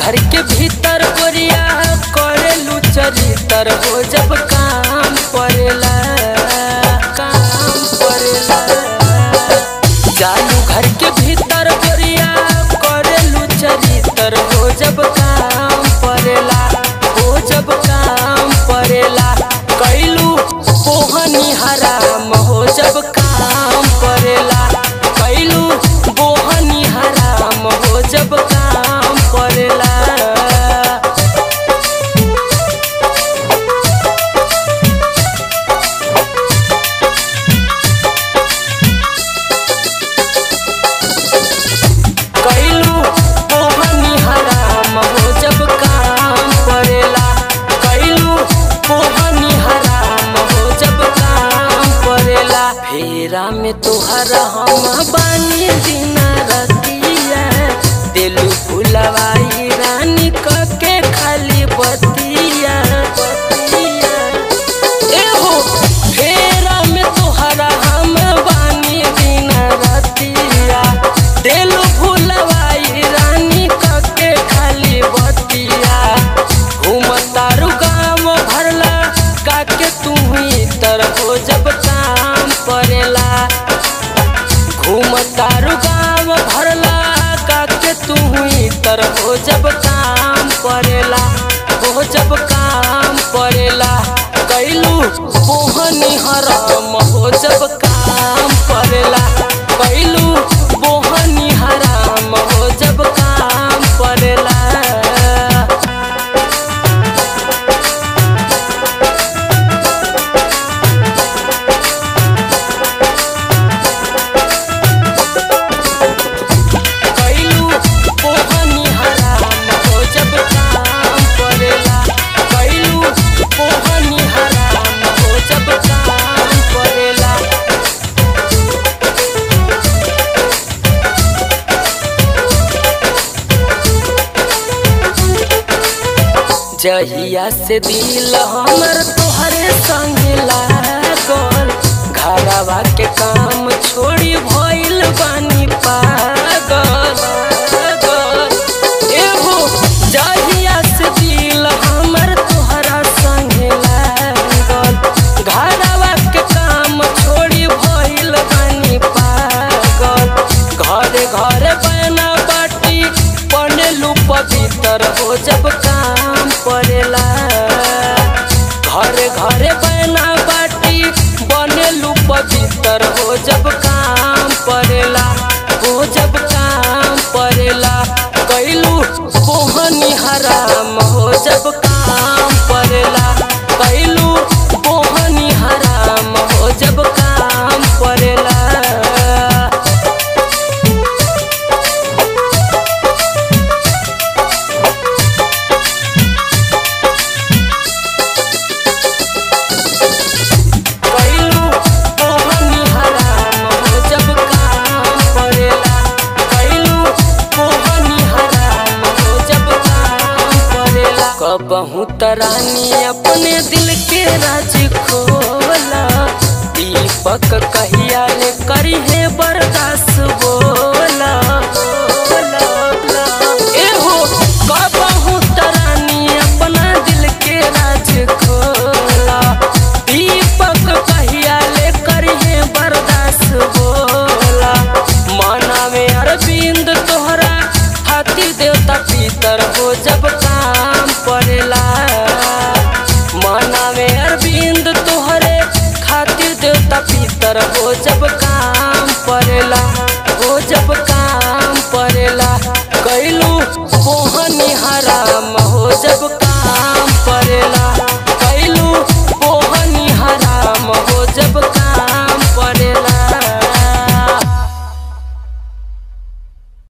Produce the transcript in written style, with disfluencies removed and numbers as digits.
घर के भीतर गोरिया करेलू चरितर हो जब काम पड़ेला काम पड़ेला। जालू घर के भीतर गोरिया करेलू चरितर हो जब काम पड़ेला हो जब काम पड़ेला। कैलू बोहनी हराम हो जब काम पड़ेला कैलू बोहनी हराम हो जब काम पड़ेला। कैलू बोहनी हराम हो जब काम पड़ेला कैलू बोहनी हराम हो जब काम पड़ेला। फेरा में तोहरा हम बानी दिन रतिया दिलू फुलवाई रानी के खाली बतिया बतिया। एहो फेरा में तोहरा हम बानी दिन रतिया दिलू फुलवाई रानी के खाली बतिया। घूमतारू गाँव भरला काके तू ही तर हो जब काम पड़ेला घूमतारू गाँव भरला काके तू ही तर हो जब काम पड़ेला हो जब काम पड़ेला। कैलू बोहनी हराम हो जब काम पड़ेला कैलू बोहनी हराम हो जब काम पड़ेला। कैलू बोहनी हराम हो जब काम पड़ेला कैलू बोहनी हराम हो जब काम पड़ेला। जहिया से दिल हमर तोहरे संग लागल घरवा के काम छोड़ी भइल बानी पागल। एहो जहिया से दिल हमर तोहरा संग लागल घरवा के काम छोड़ी भइल बानी पागल। घरे घरे बना बाटी बनेलू पवित्र हो जब काम पड़ेला घरे घरे बना बाटी बनेलू पवित्र हो जब काम पड़ेला हो जब काम पड़ेला। कैलू बोहनी हराम हो जब काम पड़ेला कैलू बोहनी हराम हो जब काम पड़ेला। कैलू बोहनी हराम हो जब काम पड़ेला कैलू बोहनी हराम हो जब काम पड़ेला। कबहू तरानी अपने दिल के राज खोला दीपक कहिया ले करी है बर्दाश्त बोला। एहो कबहू तरानी अपना दिल के राज खोला दीपक कहिया ले करी है बर्दाश्त बोला। माना में अरविंद तोहरा खातिर देवता पितर हो जब काम पड़ेला माना में अरविंद तोहरे खातिर देवता पितर हो जब